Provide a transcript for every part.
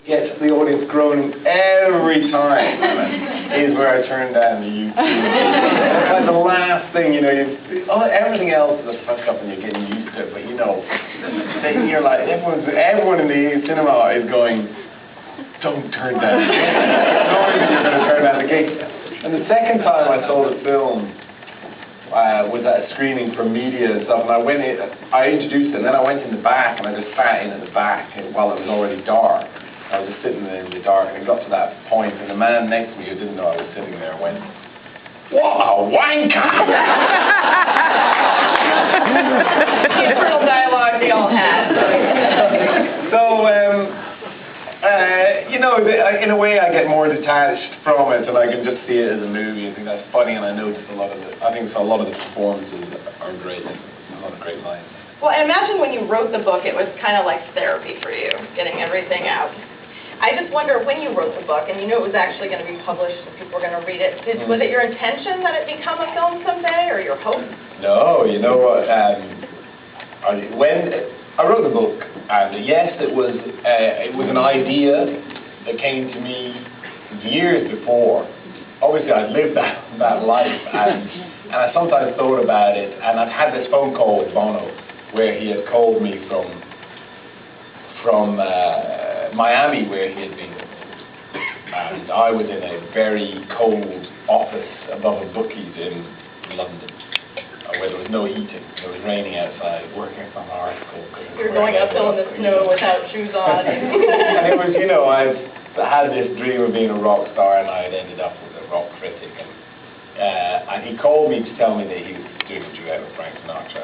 Gets the audience groaning every time is where I turn down the YouTube. It's like the last thing, you know, everything else is a fuck up and you're getting used to it, but you know, you're like, everyone in the cinema is going, don't turn down the gate. Knowing that you're going to turn down the gate. And the second time I saw the film was at a screening for media and stuff, and I introduced it, and then I went in the back and I just sat in at the back while it was already dark. I was just sitting there in the dark, and it got to that point, and the man next to me who didn't know I was sitting there went, "What a wanker!" Internal dialogue we all had. So, you know, in a way I get more detached from it, and I can just see it as a movie and think that's funny, and I notice a lot of the performances are great, and a lot of great lines. Well, I imagine when you wrote the book, it was kind of like therapy for you, getting everything out. I just wonder, when you wrote the book, and you knew it was actually going to be published and people were going to read it, was it your intention that it become a film someday, or your hope? No, you know what, when I wrote the book, and yes, it was an idea that came to me years before. Obviously, I'd lived that life, and I sometimes thought about it, and I've had this phone call with Bono, where he had called me from Miami, where he had been, and I was in a very cold office above a bookies in London, where there was no heating. It was raining outside, working on an article. You're going uphill in the snow without shoes on. And it was, you know, I had this dream of being a rock star, and I had ended up with a rock critic, and he called me to tell me that he was doing a duet with Frank Sinatra.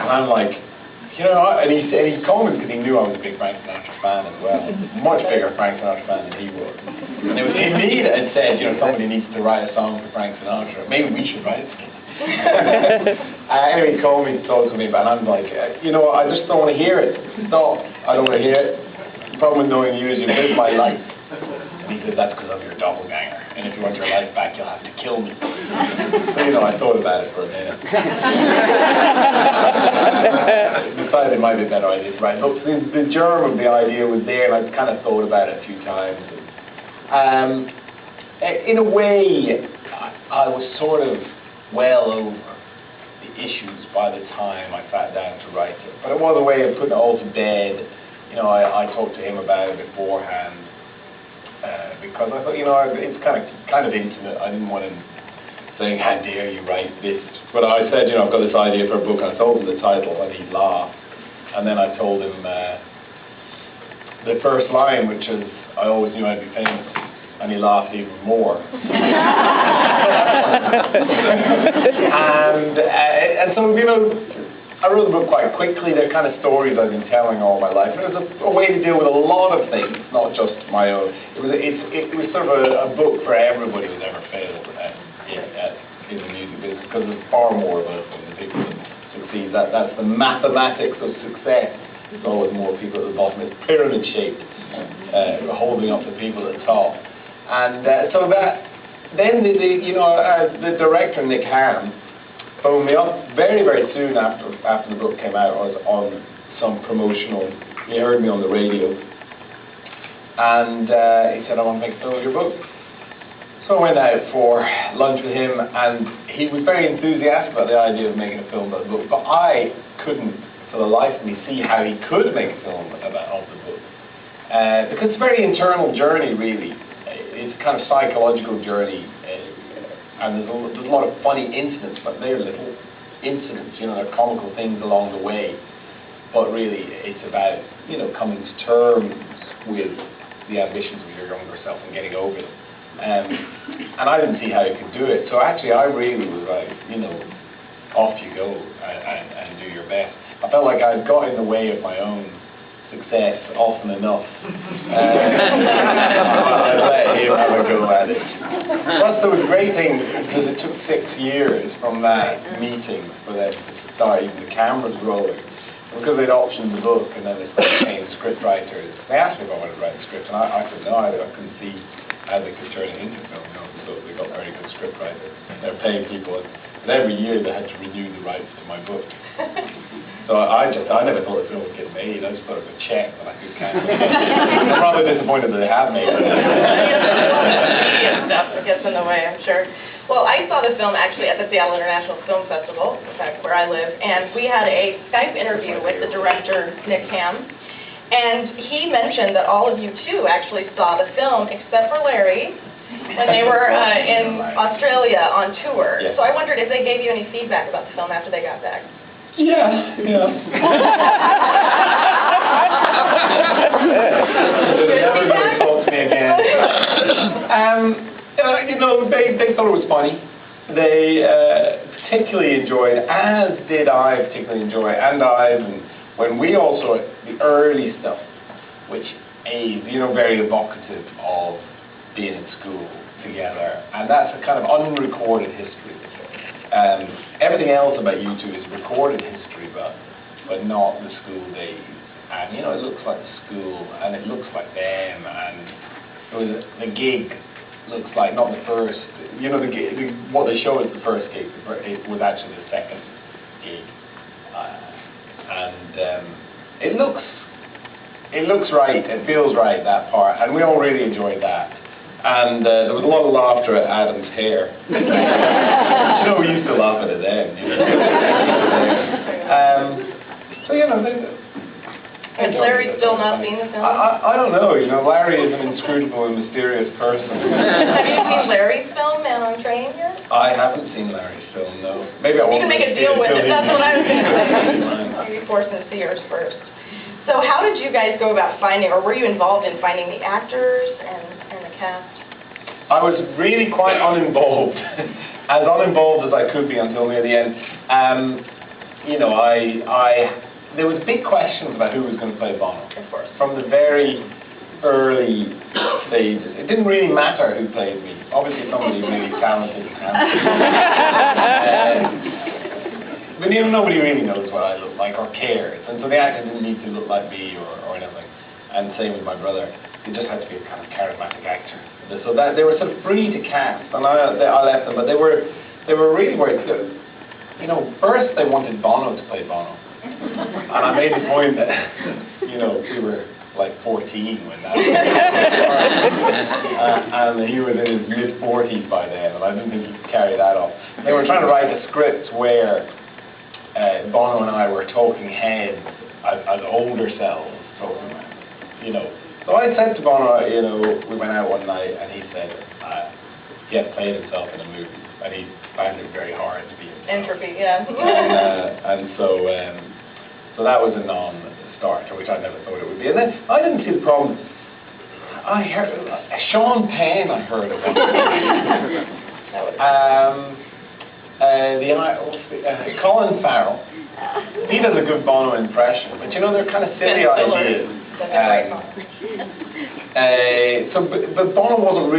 And I'm like, you know, and he called me because he knew I was a big Frank Sinatra fan as well, much bigger Frank Sinatra fan than he was. And it was me that had said, you know, somebody needs to write a song for Frank Sinatra. Maybe we should write it together. Anyway, he called me to talk to me about it, and I'm like, you know, I just don't want to hear it. Stop. I don't want to hear it. The problem with knowing you is you live my life. And he said, that's because I'm your doppelganger. And if you want your life back, you'll have to kill me. So, you know, I thought about it for a minute. Decided it might be a better idea to write. Look, the germ of the idea was there, and I kind of thought about it a few times. In a way, I was sort of well over the issues by the time I sat down to write it. But it was a way of putting it all to bed. You know, I talked to him about it beforehand. Because I thought, you know, it's kind of intimate. I didn't want him saying, "How dare you write this?" But I said, you know, I've got this idea for a book, and I told him the title, and he laughed. And then I told him the first line, which is, "I always knew I'd be famous," and he laughed even more. and so, you know, I wrote the book quite quickly. They're kind of stories I've been telling all my life. And it was a way to deal with a lot of things, not just my own. It was sort of a book for everybody who's ever failed in the music business, because there's far more of us than the people that succeed. That's the mathematics of success. There's always more people at the bottom. It's pyramid shaped, holding up the people at the top. And so that then the director, Nick Ham, phoned me up very, very soon after the book came out. I was on some promotional, he heard me on the radio, and he said, "I want to make a film of your book." So I went out for lunch with him, and he was very enthusiastic about the idea of making a film about the book, but I couldn't for the life of me see how he could make a film of the book, because it's a very internal journey, really. It's a kind of psychological journey. And there's a lot of funny incidents, but they're little incidents, you know, they're comical things along the way. But really, it's about, you know, coming to terms with the ambitions of your younger self and getting over them. And I didn't see how you could do it. So actually, I really was like, you know, off you go and do your best. I felt like I'd got in the way of my own success often enough. I let him have a go at it. Plus, there was a great thing, because it took 6 years from that meeting for them to start even the cameras rolling. Because they'd optioned the book, and then they started paying script writers. They asked me if I wanted to write the script, and I said no, I couldn't see how they could turn it into film. You know, so they got very good script writers. They're paying people, and every year they had to renew the rights to my book. So I never thought the film would get made. I just thought it was a check that I could cash. I'm probably disappointed that they have made it. Media stuff gets in the way, I'm sure. Well, I saw the film actually at the Seattle International Film Festival, in fact, where I live, and we had a Skype interview with the director, Nick Ham, and he mentioned that all of you too actually saw the film, except for Larry, when they were in Australia on tour. Yes. So I wondered if they gave you any feedback about the film after they got back. Yeah. They're never going to talk to me again. They thought it was funny. They particularly enjoyed, as did I particularly enjoy, and when we all saw it, the early stuff, which is, very evocative of being in school together, and that's a kind of unrecorded history. Everything else about you two is recorded history, but not the school days. And it looks like the school, and it looks like them, and the gig looks like not the first. The gig, what they show is the first gig. It was actually the second gig, and it looks right. It feels right, that part, and we all really enjoyed that. And there was a lot of laughter at Adam's hair. We used to laugh at it then. Has Larry still not seen the film? I don't know. Larry is an inscrutable and mysterious person. Have you seen Larry's film, Man on Train, yet? I haven't seen Larry's film, no. Maybe I won't. You can make a deal with it. That's what I was going to say. Maybe force him to see yours first. So how did you guys go about finding, or were you involved in finding the actors and the cast? I was really quite uninvolved, as uninvolved as I could be until near the end. There was big questions about who was going to play Bono. Of course. From the very early stages. It didn't really matter who played me. Obviously somebody really talented and handsome. But nobody really knows what I look like or cares. And so the actor didn't need to look like me or anything. And same with my brother. He just had to be a kind of charismatic actor. So that they were sort of free to cast, and I left them. But they were really worried. First they wanted Bono to play Bono, and I made the point that we were like 14 when that happened, and he was in his mid-40s by then, and I didn't think he could carry that off. They were trying to write a script where Bono and I were talking heads as older selves, So I said to Bono, we went out one night, and he said he had played himself in a movie, and he found it very hard to be himself. Entropy, yeah. And so that was a non-starter, which I never thought it would be. And then I didn't see the problem. I heard Sean Penn. I heard of one. Colin Farrell. He does a good Bono impression, but they're kind of silly ideas. But Bono wasn't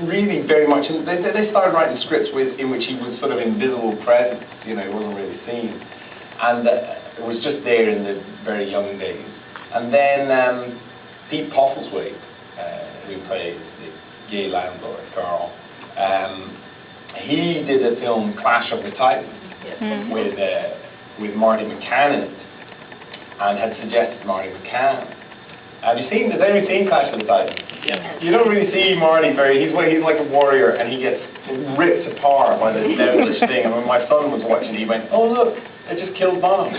really very much. They started writing scripts in which he was sort of invisible presence. He wasn't really seen, and it was just there in the very young days. And then Pete Postlethwaite, who plays the gay landlord Carl, he did a film Clash of the Titans with Marty McCann in it, and had suggested Marty McCann. Has anyone seen Clash of the Titans? Yeah. You don't really see Marty he's like a warrior, and he gets ripped apart by this devilish thing. And when my son was watching, he went, "Oh look, they just killed Bono."